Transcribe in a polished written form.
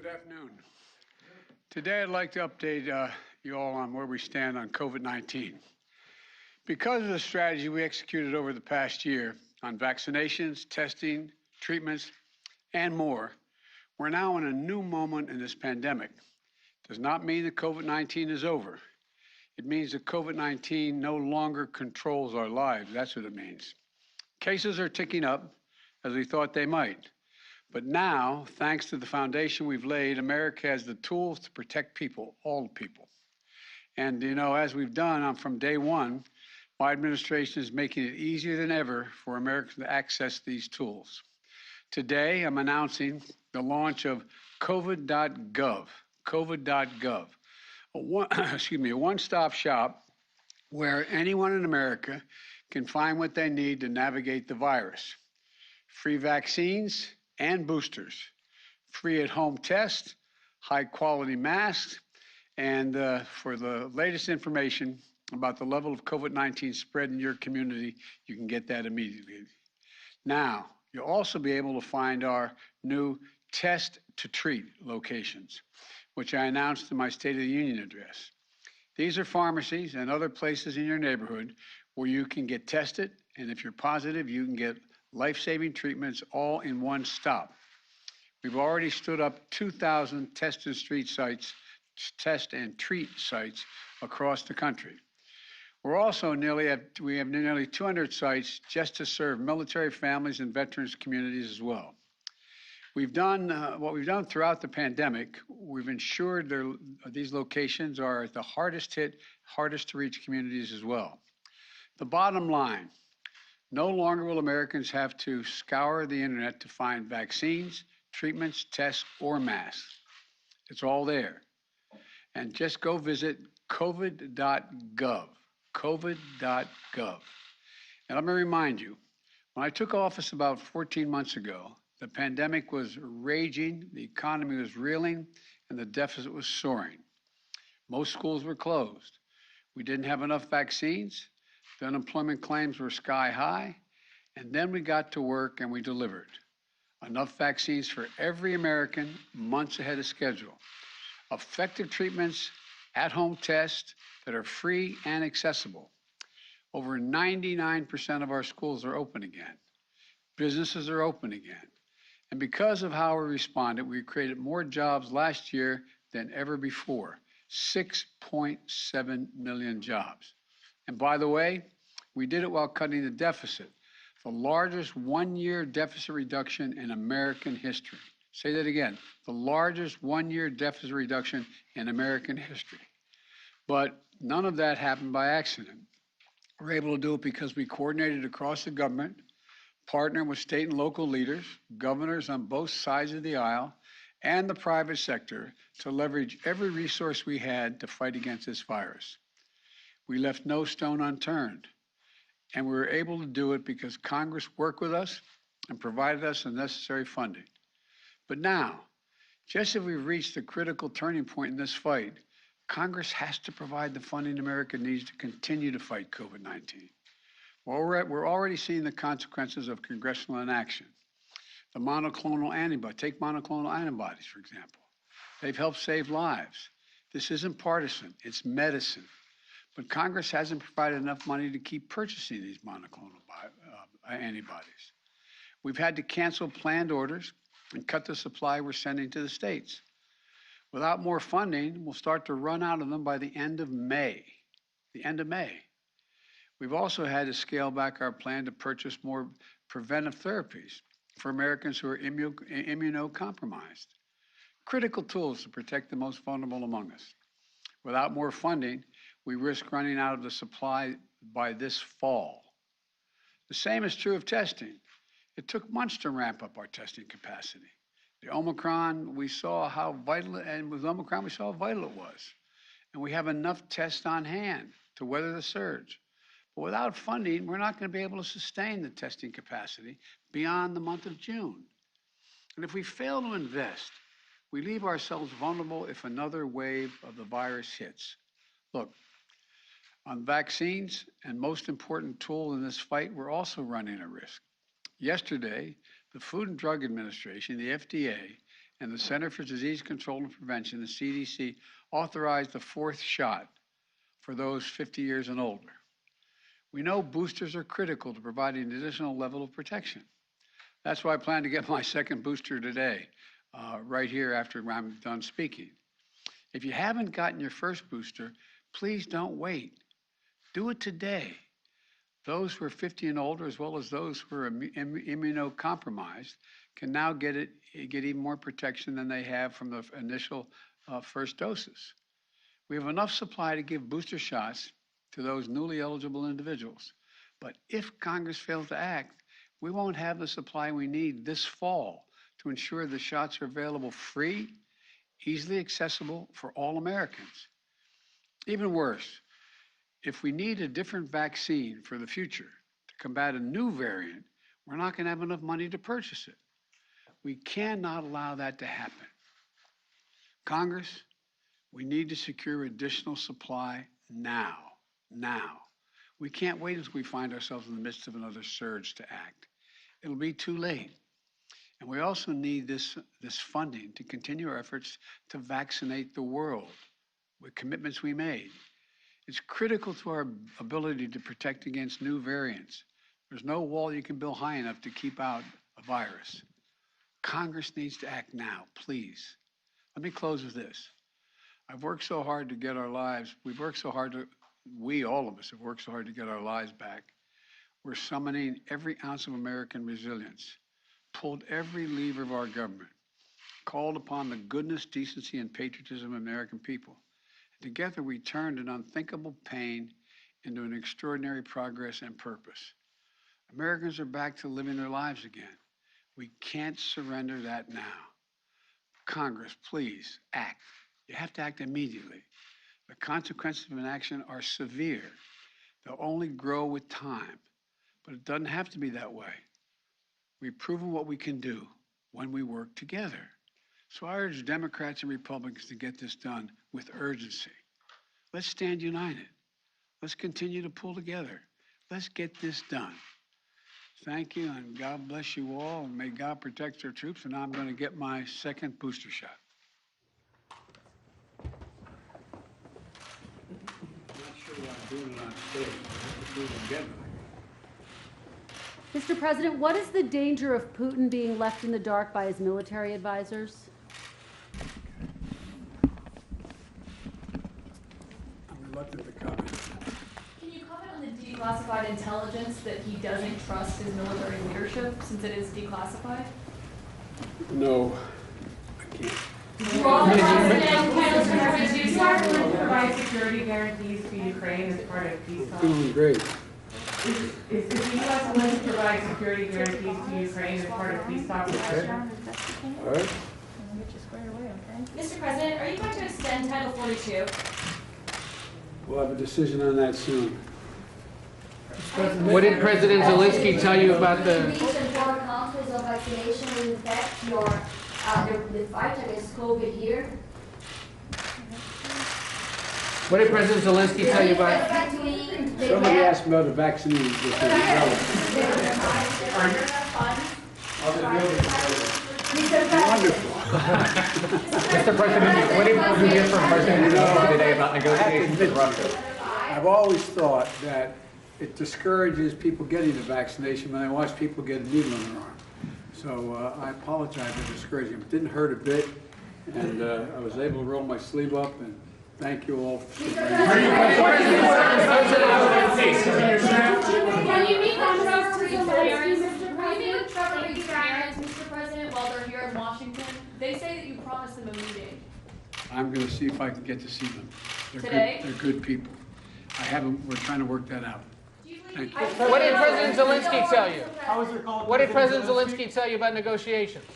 Good afternoon. Today I'd like to update you all on where we stand on COVID-19. Because of the strategy we executed over the past year on vaccinations, testing, treatments, and more, we're now in a new moment in this pandemic. It does not mean that COVID-19 is over. It means that COVID-19 no longer controls our lives. That's what it means. Cases are ticking up, as we thought they might. But now, thanks to the foundation we've laid, America has the tools to protect people, all people. And, as we've done from day one, my administration is making it easier than ever for Americans to access these tools. Today, I'm announcing the launch of COVID.gov, COVID.gov, a one-stop shop where anyone in America can find what they need to navigate the virus. Free vaccines and boosters, free at-home tests, high-quality masks, and for the latest information about the level of COVID-19 spread in your community, you can get that immediately. Now, you'll also be able to find our new Test to Treat locations, which I announced in my State of the Union address. These are pharmacies and other places in your neighborhood where you can get tested, and if you're positive, you can get life-saving treatments all in one stop. We've already stood up 2,000 test and treat sites across the country. We're also we have nearly 200 sites just to serve military families and veterans communities as well. We've done what we've done throughout the pandemic. We've ensured these locations are the hardest hit, hardest to reach communities as well. The bottom line, no longer will Americans have to scour the internet to find vaccines, treatments, tests, or masks. It's all there. And just go visit COVID.gov, COVID.gov. And let me remind you, when I took office about 14 months ago, the pandemic was raging, the economy was reeling, and the deficit was soaring. Most schools were closed. We didn't have enough vaccines. The unemployment claims were sky high, and then we got to work and we delivered. Enough vaccines for every American months ahead of schedule. Effective treatments, at-home tests that are free and accessible. Over 99% of our schools are open again. Businesses are open again. And because of how we responded, we created more jobs last year than ever before, 6.7 million jobs. And by the way, we did it while cutting the deficit, the largest one-year deficit reduction in American history. Say that again, the largest one-year deficit reduction in American history. But none of that happened by accident. We're able to do it because we coordinated across the government, partnered with state and local leaders, governors on both sides of the aisle, and the private sector to leverage every resource we had to fight against this virus. We left no stone unturned, and we were able to do it because Congress worked with us and provided us the necessary funding. But now, just as we've reached a critical turning point in this fight, Congress has to provide the funding America needs to continue to fight COVID-19. We're already seeing the consequences of congressional inaction. The monoclonal antibody, take monoclonal antibodies, for example. They've helped save lives. This isn't partisan, it's medicine. But Congress hasn't provided enough money to keep purchasing these monoclonal antibodies. We've had to cancel planned orders and cut the supply we're sending to the states. Without more funding, we'll start to run out of them by the end of May. We've also had to scale back our plan to purchase more preventive therapies for Americans who are immunocompromised. Critical tools to protect the most vulnerable among us. Without more funding, we risk running out of the supply by this fall. The same is true of testing. It took months to ramp up our testing capacity. The Omicron, we saw how vital, and with Omicron, we saw how vital it was. And we have enough tests on hand to weather the surge. But without funding, we're not going to be able to sustain the testing capacity beyond the month of June. And if we fail to invest, we leave ourselves vulnerable if another wave of the virus hits. Look, on vaccines, and most important tool in this fight, we're also running a risk. Yesterday, the Food and Drug Administration, the FDA, and the Center for Disease Control and Prevention, the CDC, authorized the 4th shot for those 50 years and older. We know boosters are critical to providing an additional level of protection. That's why I plan to get my 2nd booster today, right here after I'm done speaking. If you haven't gotten your 1st booster, please don't wait. Do it today. Those who are 50 and older, as well as those who are immunocompromised, can now get even more protection than they have from the initial 1st doses. We have enough supply to give booster shots to those newly eligible individuals. But if Congress fails to act, we won't have the supply we need this fall to ensure the shots are available free, easily accessible for all Americans. Even worse, if we need a different vaccine for the future to combat a new variant, we're not going to have enough money to purchase it. We cannot allow that to happen. Congress, we need to secure additional supply now. We can't wait until we find ourselves in the midst of another surge to act. It'll be too late. And we also need this funding to continue our efforts to vaccinate the world with commitments we made. It's critical to our ability to protect against new variants. There's no wall you can build high enough to keep out a virus. Congress needs to act now, please. Let me close with this. I've worked so hard to get our lives, all of us have worked so hard to get our lives back. We're summoning every ounce of American resilience, pulled every lever of our government, called upon the goodness, decency, and patriotism of American people. Together, we turned an unthinkable pain into an extraordinary progress and purpose. Americans are back to living their lives again. We can't surrender that now. Congress, please act. You have to act immediately. The consequences of inaction are severe. They'll only grow with time, but it doesn't have to be that way. We've proven what we can do when we work together. So I urge Democrats and Republicans to get this done with urgency. Let's stand united. Let's continue to pull together. Let's get this done. Thank you, and God bless you all, and may God protect our troops. And I'm going to get my 2nd booster shot. I'm not sure why I'm doing it on stage. Mr. President, what is the danger of Putin being left in the dark by his military advisors? I'm reluctant to comment. Can you comment on the declassified intelligence that he doesn't trust his military leadership since it is declassified? No, I can't. Provide security guarantees to Ukraine as part of peace talks. Doing great. Is the U.S. willing to provide security guarantees to Ukraine as part of peace talks? Okay. All right. Mr. President, are you going to extend Title 42? We'll have a decision on that soon. What did President Zelensky tell you about the... Recent four countries of vaccination will impact the fight against COVID here. What did President Zelensky tell you about... Somebody asked about the vaccine. Wonderful. Mr. President, what did you hear from President Zelensky today about negotiations with Russia? I've always thought that it discourages people getting the vaccination when they watch people get a needle in their arm. So I apologize for discouraging. It didn't hurt a bit, and I was able to roll my sleeve up, and thank you all for Can you meet with Trump retirees, Mr. President, while they're here in Washington? They say that you promised them a meeting. I'm going to see if I can get to see them. Today? They're good people. We're trying to work that out. Thank you. What did President Zelensky tell you? What did President Zelensky tell you about negotiations?